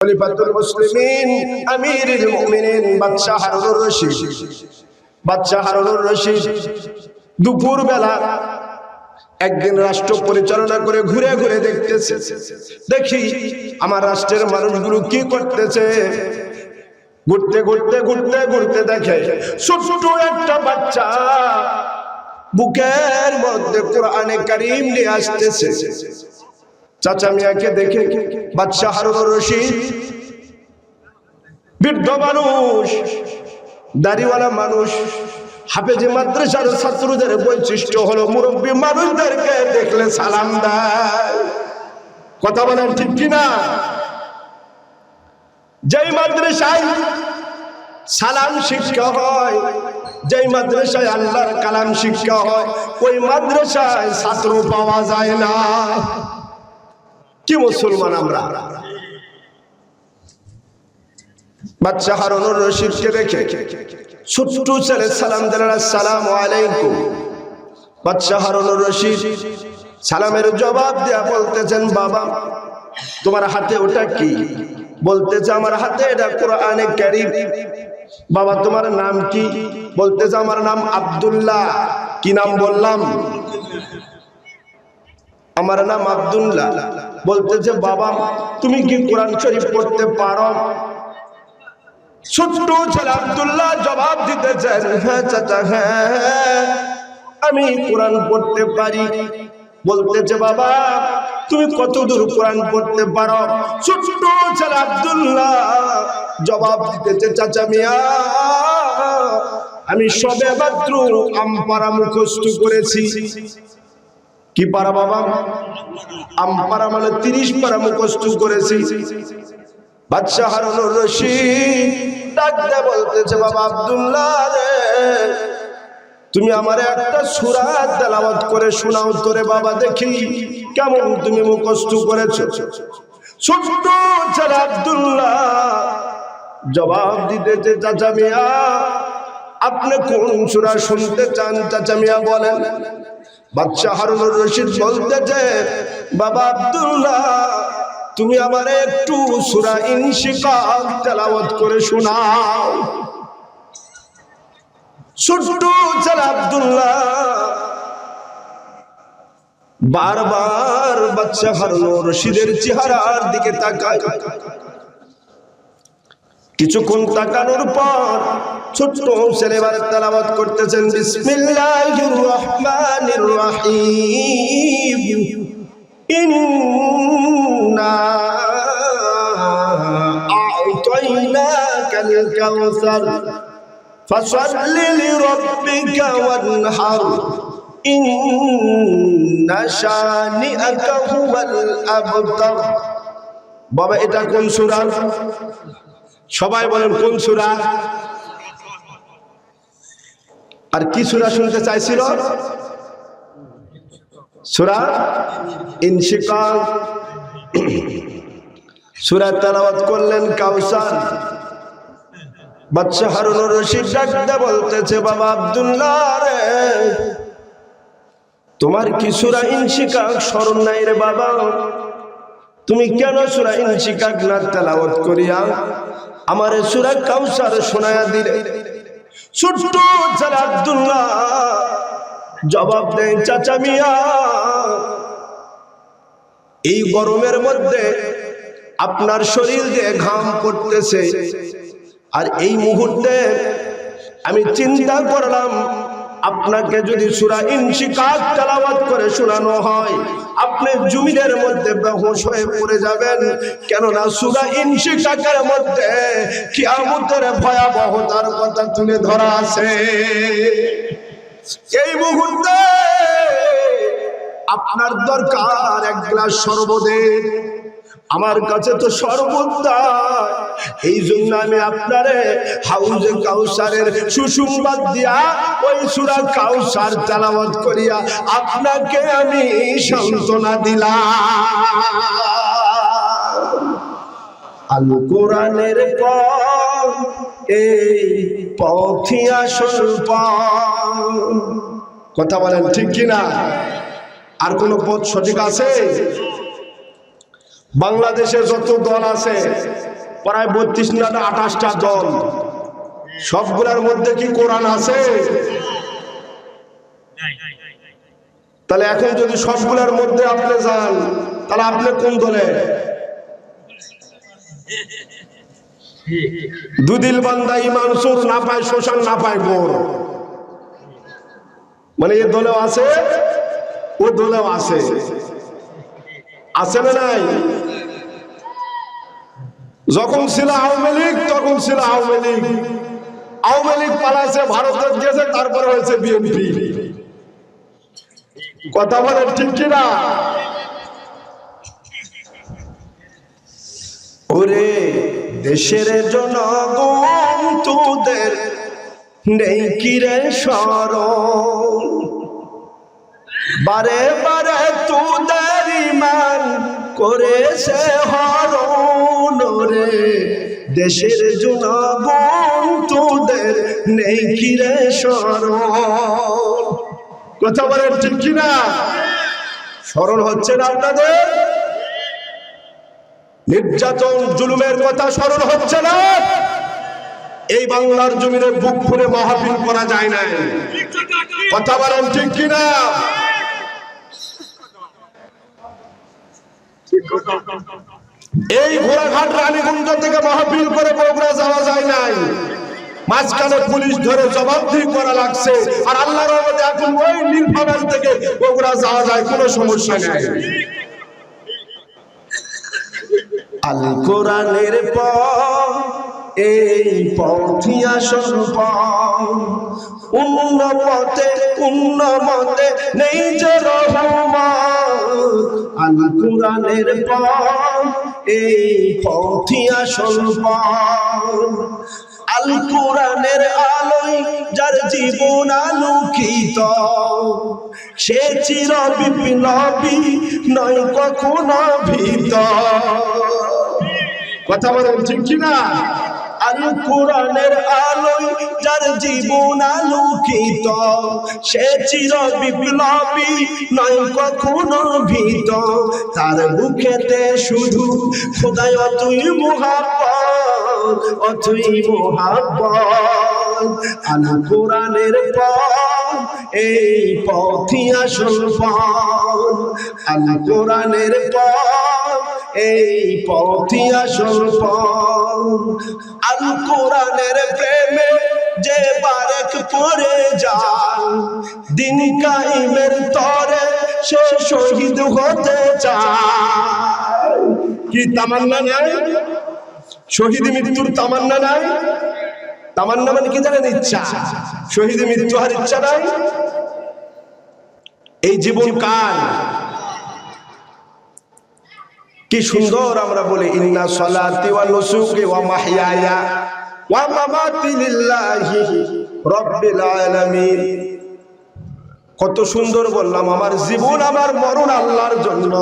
খলিফাতুল মুসলিমিন আমিরুল মুমিনিন বাদশা হারুনুর রশিদ দুপুর বেলা একদিন রাষ্ট্র পরিচালনা করে ঘুরে ঘুরে দেখতেছে, দেখি আমার রাষ্ট্রের মানুষগুলো কি করতেছে। ঘুরতে ঘুরতে ঘুরতে ঘুরতে দেখে ছোট্ট একটা বাচ্চা বুকের মধ্যে কোরআনে কারীম নিয়ে আসতেছে। চাচা মিয়াকে দেখে বাদশা হারুনুর রশিদ বৃদ্ধ মানুষ, দাড়িওয়ালা মানুষ, হাফেজে মাদ্রাসার ছাত্রদের বৈশিষ্ট্য হলো মুরব্বী মানুষদেরকে দেখলে সালাম দেয়। কথা বলেন ঠিক কিনা? যেই মাদ্রাসায় সালাম শিক্ষা হয়, যেই মাদ্রাসায় আল্লাহর কালাম শিক্ষা হয়, ওই মাদ্রাসায় ছাত্র পাওয়া যায় না। কি মুসলমান আমরা! বাদশা হারুনুর রশিদকে দেখে ছোট্ট ছেলে সালাম দিলেন, আসসালামু আলাইকুম। বাদশা হারুনুর রশিদ সালামের জবাব দেয়া বলতেছেন, বাবা তোমার হাতে ওটা কি? বলতেছে, আমার হাতে এটা কোরআনে কারীম। বাবা তোমার নাম কি? বলতেছে, আমার নাম আব্দুল্লাহ। কি নাম বললাম? আমার নাম আব্দুল্লাহ। বলতেছে, বাবা তুমি কি কোরআন শরীফ পড়তে পারো? ছোট্ট ছেলে আব্দুল্লাহ জবাব দিতেছেন, হ্যাঁ চাচা, হ্যাঁ আমি কোরআন পড়তে পারি। বলতেছে, বাবা তুমি কতদূর কোরআন পড়তে পারো? ছোট্ট ছেলে আব্দুল্লাহ জবাব দিতেছে, চাচা মিয়া আমি সবে মাত্র আমপারা মুখস্থ করেছি। কি পারা বাবা? আমপারা মানে 30 পারা মুখস্থ করেছি। বাদশা হারুনুর রশিদ ডাক দিয়ে বলতেছে, বাবা আব্দুল্লাহ রে, তুমি আমারে একটা সূরা তেলাওয়াত করে শোনাও তোরে বাবা, দেখি কেমন তুমি মুখস্থ করেছো। ছোট্ট ছেলে আব্দুল্লাহ জবাব দিতেছে, চাচা মিয়া আপনি কোন সূরা শুনতে চান চাচা মিয়া বলেন। বাদশা হারুনুর রশিদ বলতেছে, বাবা আব্দুল্লাহ তুমি আমারে একটু সূরা ইনশিকাক তেলাওয়াত করে শোনাও। ছোট্ট ছেলে আব্দুল্লাহ বারবার বাদশা হারুনুর রশিদের চেহারার দিকে তাকায়। কিছুক্ষণ তাকানোর পর ছোট্ট ছেলে এবার তেলাওয়াত করতেছেন, বিসমিল্লাহির রহমানির রহিম ইন্না আ'তাইনাকাল কাউসার ফাসাল্লি লিরাব্বিকা ওয়ানহার ইন্না শানিআকা হুয়াল আবতার। বাবা এটা কোন সূরা? সবাই বলেন কোন সূরা? আর কি সূরা শুনতে চাইছিল? সূরা ইনশিকাক। সূরা তেলাওয়াত করলেন কাউসার। বাদশা হারুনুর রশিদ ডাকতে বলতেছে, বাবা আব্দুল্লাহ রে, তোমার কি সূরা ইনশিকাক স্মরণ নাই রে বাবা? তুমি কেন সূরা ইনশিকাক না তেলাওয়াত করিয়া আমারে সূরা কাউসার শোনায়া দিলে? ছোট্ট ছেলে আব্দুল্লাহ জবাব দেয়, চাচা মিয়া এই গরমের মধ্যে আপনার শরীর দিয়ে ঘাম পড়তেছে, আর এই মুহূর্তে আমি চিন্তা করলাম আপনাকে যদি সূরা ইনশিকাক তেলাওয়াত করে শোনানো হয় আপনি জমিনের মধ্যে বেহুশ হয়ে পড়ে যাবেন। কেননা সূরা ইনশিকাকের মধ্যে কিয়ামতের ভয়াবহতার কথা তুলে ধরা আছে। এই মুহূর্তে আপনার দরকার এক গ্লাস শরবতের, আমার কাছে তো শরবত নাই। এই জন্য আমি আপনারে হাউজে কাউসারের সুসংবাদ দিয়া ওই সূরা কাউসার তেলাওয়াত করিয়া আপনাকে আমি সান্ত্বনা দিলাম। আল কোরআনের পথ এই পথই আসল পথ। কথা বলেন ঠিক কিনা? আর কোন পথ সঠিক আছে? বাংলাদেশে যত দল আছে প্রায় 32 না 28টা দল, সবগুলোর মধ্যে কি কোরআন আছে? তাহলে এখন যদি সবগুলোর মধ্যে আপনি যান, তাহলে আপনি কোন দলে? দুদিল বান্দা ইমান সুর না পায় শ্মশান না পায় গোর, মানে এ দলেও আছে ও দলেও আছে, আছে না নাই? যখন ছিল আওয়ামী লীগ তখন ছিল আওয়ামী লীগ, আওয়ামী লীগ পালাইছে ভারতে গিয়েছে, তারপরে হয়েছে বিএনপি। কথা বলেন ঠিক কিনা? ওরে দেশের জনগণ তোদের নেই কিরে স্মরণ, বারে বারে তোদের ইমান করেছে হরণ, রে দেশের জনগণ তোদের নেই কিরে স্মরণ। কথা বলেন ঠিক কিনা? স্মরণ হচ্ছে না আপনাদের? নির্যাতন জুলুমের কথা স্মরণ হচ্ছে না? এই বাংলার জমিনে বুক ফুলে মাহফিল করা যায় না, কথা বলেন ঠিক কিনা? এই ঘোড়াঘাট রানীগঞ্জ থেকে মাহফিল করে বগুড়া যাওয়া যায় নাই, মাঝখানে পুলিশ ধরে জবাবদিহি করা লাগছে, আর আল্লাহর রহমতে এখন ওই নীলফামারী থেকে বগুড়া যাওয়া যায়, কোনো সমস্যা নেই। আল কোরআনের পথ এই পথই আসল পথ, উন্নমতে নেই যে রহমত। আল কোরআনের পথ এই পথই আসল পথ, আল কোরআনের আলোয় যার জীবন আলোকিত, সে চির বিপ্লবী নয় কখনো ভীত। কথা বলেন ঠিক কিনা? আল কোরআনের আলোয় যার জীবন আলোকিত, সে চির বিপ্লবী নয় কখনো ভীত। তার বুকেতে শুধু খোদাই অতুই মুহাব্বত, অতুই মুহাব্বত। আল কোরআনের পথ এই পথই আসল পথ, আল কোরআনের পথ এই পথই আসল পথ। আল কোরআনের প্রেমে যে বারেক পড়ে যায়, দিন কায়েমের তরে সে শহীদ হতে চায়। কি তামান্না নাই? শহীদ মৃত্যুর তামান্না নাই? তামান্না মানে কি জানেন? ইচ্ছা। শহীদ মৃত্যু হওয়ার ইচ্ছা নাই? এই জীবন কার? কি সুন্দর আমরা বলি, ইন্না সলাতি ওয়া নুসুকি ওয়া মাহইয়ায়া ওয়া মামাতি লিল্লাহি রাব্বিল আলামিন। কত সুন্দর বললাম, আমার জীবন আমার মরণ আল্লাহর জন্য।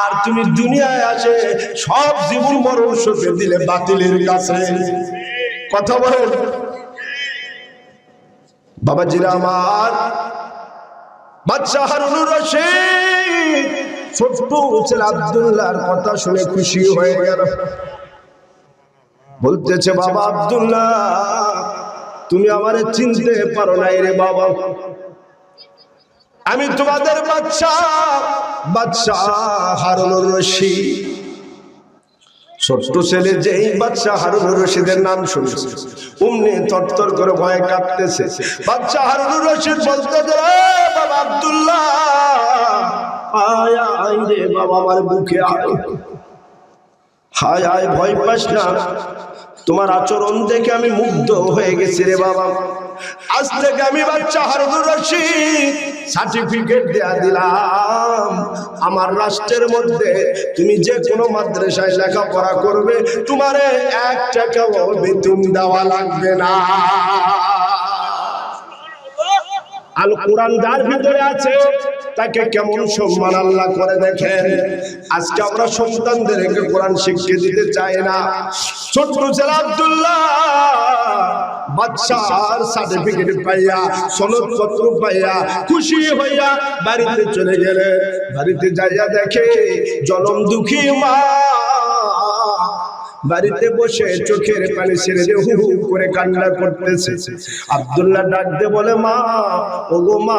আর তুমি দুনিয়ায় আসে সব জীবন মরণ সঁপে দিলে বাতিলের কাছে। কথা বলেন বাবাজিরা আমার। বাদশা হারুনুর রশিদ ছোট্ট ছেলে আব্দুল্লাহর কথা শুনে খুশি হয়ে গেল। বলতেছে, বাবা আব্দুল্লাহ, তুমি আমারে চিনতে পারো নাই রে বাবা, আমি তোমাদের বাদশা হারুনুর রশিদ। ছোট্ট ছেলে যেই বাদশা হারুনুর রশিদের নাম শুনছে, অমনি তরতর করে ভয়ে কাঁপতেছে। বাদশা হারুনুর রশিদ বলতেছে, বাবা আব্দুল্লাহ, আয় আয় রে বাবা, আমার বুকে আয়, হায় আয়, ভয় পাস না, তোমার আচরণ দেখে আমি মুগ্ধ হয়ে গেছি রে বাবা। আজ থেকে আমি বাদশা হারুনুর রশিদ সার্টিফিকেট দেয়া দিলাম, আমার রাষ্ট্রের মধ্যে তুমি যে কোনো মাদ্রাসায় লেখাপড়া করবে, তোমারে 1 টাকাও বেতন দেওয়া লাগবে না। আল কোরআন যার ভিতরে আছে তাকে কেমন সম্মান আল্লাহ করে দেখেন। আজকে আমরা সন্তানদেরকে কোরআন শিক্ষা দিতে চাই না। ছোট্ট ছেলে আব্দুল্লাহ বাদশার সার্টিফিকেট পাইয়া, সনদপত্র পাইয়া খুশি হইয়া বাড়িতে চলে গেলেন। বাড়িতে যাইয়া দেখে জনম দুঃখী মা বাড়িতে বসে চোখের পানি ছেড়ে দিয়ে হু হু করে কান্না করতেছে। আব্দুল্লাহ ডাক দিয়ে বলে, মা, ওগো মা,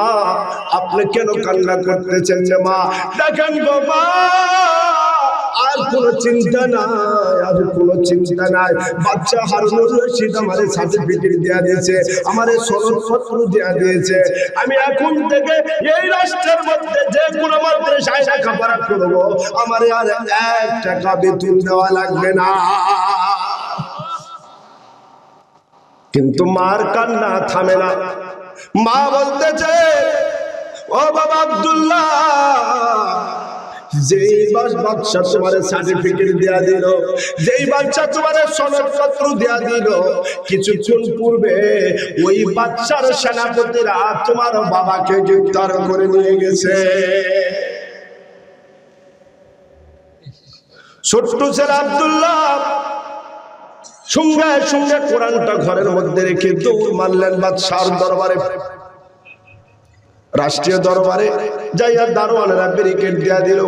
আপনি কেন কান্না করতেছেন? মা দেখেন গো মা, আর কোন চিন্তা নাই, আর কোন চিন্তা নাই। বাচ্চা হারুনুর রশিদ আমারে সার্টিফিকেট দেয়া দিয়েছে, আমারে সনদপত্র দেয়া দিয়েছে। আমি এখন থেকে এই রাষ্ট্রের মধ্যে যে কোনো মাদ্রাসায় লেখাপড়া করব, আমারে আর 1 টাকা বেতন দেওয়া লাগবে না। কিন্তু মার কান্না থামে না। মা বলতেছে, ও বাবা আব্দুল্লাহ, যেই বাচ্চা তোমার সার্টিফিকেট দেয়া দিল, যেই বাচ্চা তোমার সনদপত্র দেয়া দিল, কিছুক্ষণ পূর্বে ওই বাচ্চার সেনাপতিরা তোমার বাবাকে গ্রেফতার করে নিয়ে গেছে। ছোট্ট ছেলে আব্দুল্লাহ সঙ্গে সঙ্গে কোরআনটা ঘরের মধ্যে রেখে দৌড় মারলেন বাদশার দরবারে। রাষ্ট্রীয় দরবারে যাইয়া দারোয়ানেরা ব্যারিকেড দিয়া দিল,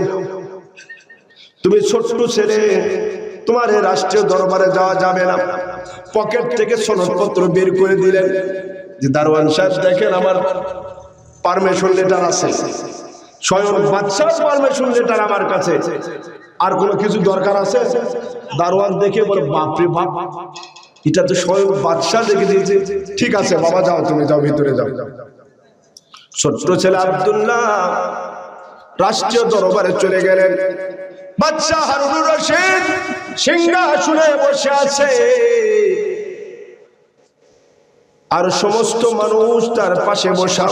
তুমি ছোট্ট ছেলে, তোমার এই রাষ্ট্রীয় দরবারে যাওয়া যাবে না। পকেট থেকে সনদপত্র বের করে দিলেন যে, দারোয়ান সাহেব দেখেন, আমার পারমিশন লেটার আছে, স্বয়ং বাদশার পারমিশন লেটার আমার কাছে, আর কোনো কিছু দরকার আছে? দারোয়ান দেখে বলে, বাপরে বাপ, এটা তো স্বয়ং বাদশা দেখে দিয়েছে। ঠিক আছে বাবা, যাও, তুমি যাও, ভিতরে যাও। ছোট্ট ছেলে আব্দুল্লাহ রাষ্ট্রীয় দরবারে চলে গেলেন। বাদশা হারুনুর রশিদ সিংহাসনে বসে আছে, আর সমস্ত মানুষ তার পাশে বসা।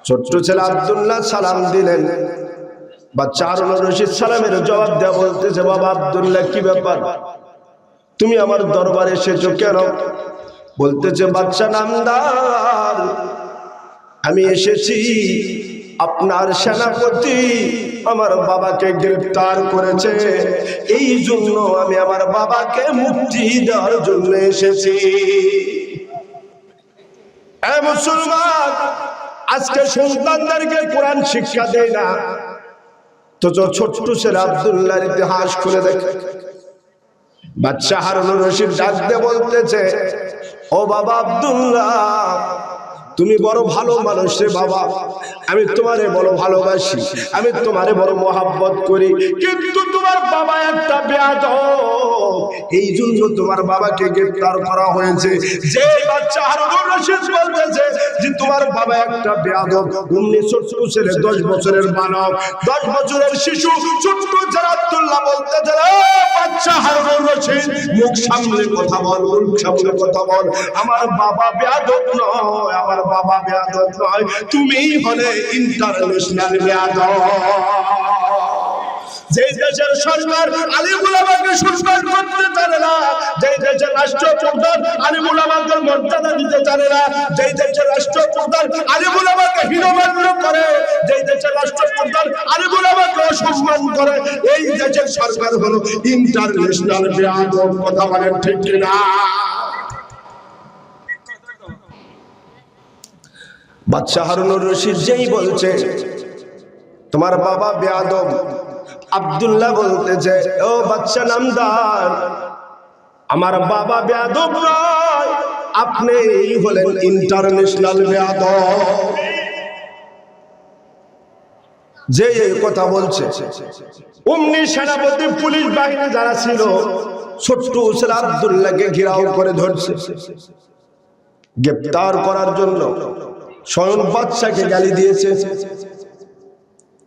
ছোট্ট ছেলে আব্দুল্লাহ সালাম দিলেন। বাদশা হারুনুর রশিদ সালামের জবাব দেয়া বলতেছে, বাবা আব্দুল্লাহ, কি ব্যাপার, তুমি আমার দরবারে এসেছো কেন? বলতেছে, বাদশা নামদার, আমি এসেছি, আপনার সেনাপতি আমার বাবাকে গ্রেফতার করেছে, এই জন্য আমি আমার বাবাকে মুক্তি দেওয়ার জন্য এসেছি। মুসলমান, আজকে সন্তানদেরকে কোরআন শিক্ষা দেয় না, তো ছোট্ট ছেলে আব্দুল্লাহর ইতিহাস খুলে দেখে। বাদশা হারুনুর রশিদ ডাক দিয়ে বলতেছে, ও বাবা আব্দুল্লাহ, তুমি বড় ভালো মানুষ রে বাবা, আমি তোমারে বড় ভালোবাসি, আমি তোমারে বড় মহাব্বত করি, কিন্তু তোমার বাবা একটা বেয়াদব, এই জন্য তোমার বাবাকে গ্রেফতার করা হয়েছে। যে বাচ্চা হারুনুর রশিদ বলতেছে যে তোমার বাবা একটা বেয়াদব, অমনি ছোট্ট ছেলে 10 বছরের মানব, 10 বছরের শিশু ছোট্ট ছেলে আব্দুল্লাহ বলতেছে, বাচ্চা হারুনুর রশিদ, মুখ সামলে কথা বল, মুখ সামলে কথা বল, আমার বাবা বেয়াদব নয়, আমার বাবা বেয়াদব নয়, তুমিই হলে ইন্টারন্যাশনাল বেয়াদব। যে দেশের সরকার আলিমুল আমাকে সম্মান করতে পারে না, যে দেশের রাষ্ট্রপ্রধান আলিমুল আমাকে মর্যাদা দিতে পারে না, যে দেশের রাষ্ট্রপ্রধান আলিমুল আমাকে হীনমান্য করে, যে দেশের রাষ্ট্রপ্রধান আলিমুল আমাকে অসম্মান করে, এই দেশের সরকার হলো ইন্টারন্যাশনাল বেয়াদব। কথা বলেন ঠিক কিনা? বাদশা হারুনুর রশিদ যেই বলছে তোমার বাবা বেয়াদব, আব্দুল্লাহ বলতেছে, ও বাদশা নামদার, আমার বাবা বেয়াদব নয়, আপনি হলেন ইন্টারন্যাশনাল বেয়াদব। যে এই কথা বলছে, অমনি সেনাপতি পুলিশ বাহিনী যারা ছিল ছোট্ট ছেলে আব্দুল্লাহকে ঘেরাও করে ধরছে গ্রেফতার করার জন্য। স্বয়ং বাদশাকে গালি দিয়েছে।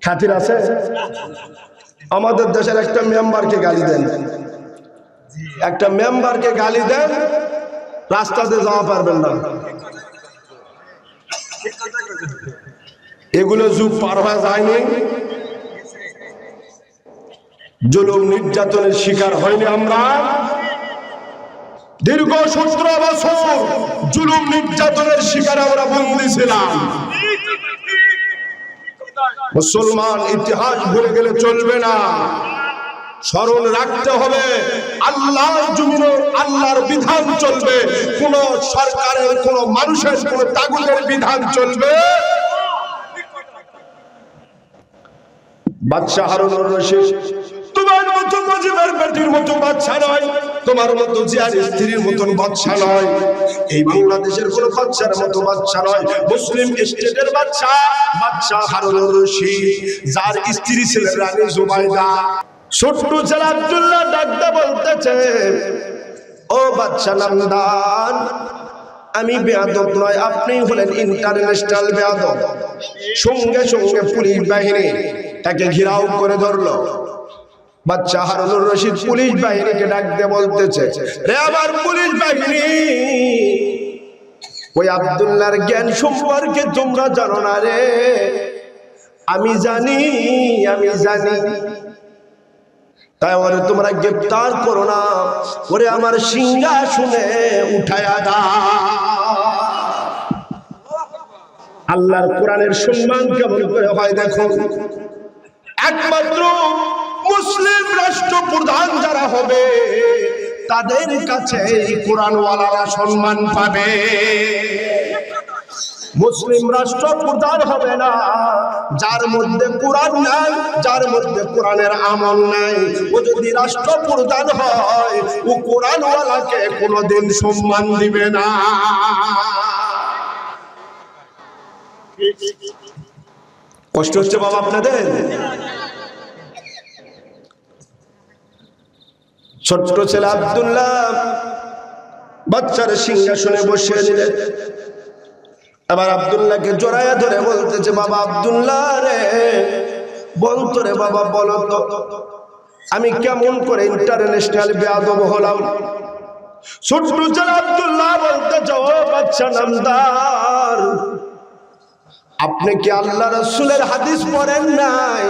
খাতির আছে? আমাদের দেশের একটা মেম্বারকে গালি দেন, একটা মেম্বারকে গালি দেন, রাস্তাতে যাওয়া পারবেন না। এগুলো যুগ পার হয়ে যায়নি? জুলুম নির্যাতনের শিকার হয়নি আমরা? দীর্ঘ 17 বছর জুলুম নির্যাতনের শিকার আমরা বন্দী ছিলাম। মুসলমান, ইতিহাস ভুলে গেলে চলবে না, স্মরণ রাখতে হবে আল্লাহর জমিনে আল্লাহর বিধান চলবে, কোন সরকারের, কোন মানুষের, কোন তাগুতের বিধান চলবে। বাদশা হারুনুর রশিদ তোমার মতো মুজিবের বেটির মতো বাচ্চা নয়, তোমার মতো জিয়ার স্ত্রীর মতন বাচ্চা নয়, এই বাংলাদেশের কোন বাচ্চার মতো বাচ্চা নয়, মুসলিম স্টেটের বাচ্চা, বাচ্চা হারুনুর রশিদ, যার স্ত্রী ছিলেন রানী জুবাইদা। ছোট্ট ছেলে আব্দুল্লাহ ডাকতে বলতেছে, ও বাচ্চা নামদান, আমি বেয়াদব নয়, আপনি হলেন ইন্টারন্যাশনাল বেয়াদব। সঙ্গে সঙ্গে পুলিশ বাহিনী তাকে ঘেরাও করে ধরলো। বাচ্চা হারুনুর রশিদ পুলিশ বাহিনীকে ডাকতে বলতেছে, রে আমার পুলিশ বাহিনী, ওই আব্দুল্লাহর জ্ঞান সম্পর্কে তোমরা জানো না রে? আমি জানি, আমি জানি, তাই ওরে তোমরা গ্রেফতার করো না, ওরে আমার সিংহাসনে উঠায়া দাও। আল্লাহর কোরআনের সম্মান কেমন করে হয় দেখো। একমাত্র মুসলিম রাষ্ট্রপ্রধান যারা হবে তাদের কাছে এই কোরআনওয়ালারা সম্মান পাবে। মুসলিম রাষ্ট্রপ্রধান হবে না যার মধ্যে কোরআন নাই, যার মধ্যে কোরআনের আমল নাই। ও যদি রাষ্ট্রপ্রধান হয়, ও কোরআনওয়ালাকে কোনোদিন সম্মান দিবে না। কষ্ট হচ্ছে বাবা আপনাদের? ছোট্ট ছেলে আব্দুল্লাহ বাচ্চার সিংহাসনে বসিয়ে দিলেন। আবার আব্দুল্লাহকে জড়াইয়া ধরে বলতেছে, বাবা আব্দুল্লাহ রে, বলতো রে বাবা, বলো তো আমি কেমন করে ইন্টারন্যাশনাল বেয়াদব হলাম? ছোট্ট ছেলে আব্দুল্লাহ বলতেছে, ও বাচ্চা নামদার, আপনি কি আল্লাহ রাসূলের হাদিস পড়েন নাই?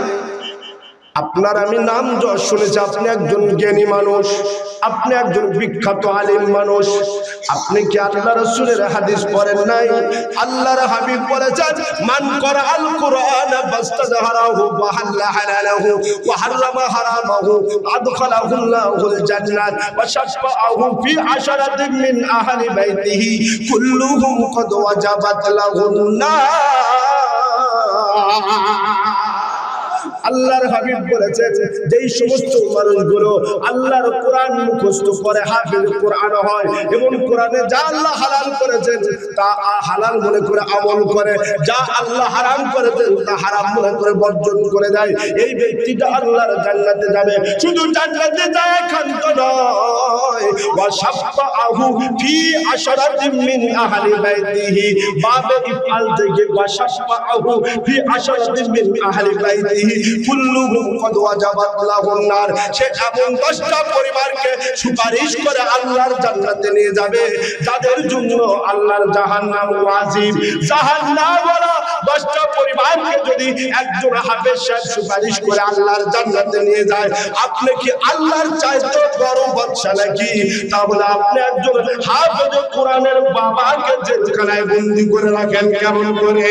আপনার আমি নাম যশ শুনেছি, আপনি একজন জ্ঞানী মানুষ, আপনি একজন বিখ্যাত আলিম মানুষ, আপনি কি আল্লাহ রাসূলের হাদিস পড়েন নাই? আল্লাহর হাবিব বলেছেন, মান করা আল কুরআন ফাস্তাযহারাহু ওয়া হাল্লা হালালাহু ওয়া হারামা হারামাহু আদখালাহু আল্লাহুল জান্নাত ওয়া শাফাআহু ফি আশরাতিন মিন আহলি বাইতিহি কুল্লুহুম ক্বাদ ওয়াজাবাত লাহুন নার। আল্লাহর হাবিব বলেছেন, যেই সমস্ত মানুষগুলো আল্লাহর কোরআন মুখস্থ করে হাফেজ কোরআন হয় এবং কোরআনে যা আল্লাহ হালাল করেছেন তা হালাল মনে করে আমল করে, যা আল্লাহ হারাম করেছেন তা হারাম মনে করে বর্জন করে দেয়, এই ব্যক্তিটা আল্লাহর জান্নাতে যাবে। শুধু জান্নাতে যায় একান্ত নয়, ওয়া শাফাআহু ফি আশরাতিন মিন আহলি বাইতিহি, বাবে ইফআল থেকে ওয়া শাফাআহু ফি আশরাতিন মিন আহলি বাইতিহি কুল্লুহুম ক্বাদ ওয়াজাবাত লাহুন নার। সে এমন 10টা পরিবারকে সুপারিশ করে আল্লাহর জান্নাতে নিয়ে যাবে যাদের জন্য আল্লাহর জাহান্নাম ওয়াজিব। জাহান্নাম বলা 10টা পরিবারকে যদি একজন হাফেজ সাহেব সুপারিশ করে আল্লাহর জান্নাতে নিয়ে যায়, আপনি কি আল্লাহর চাইতে বড় বাদশা নাকি? তাহলে আপনি একজন হাফেজ কোরআনের বাবাকে জেলখানায় বন্দী করে রাখেন কেমন করে?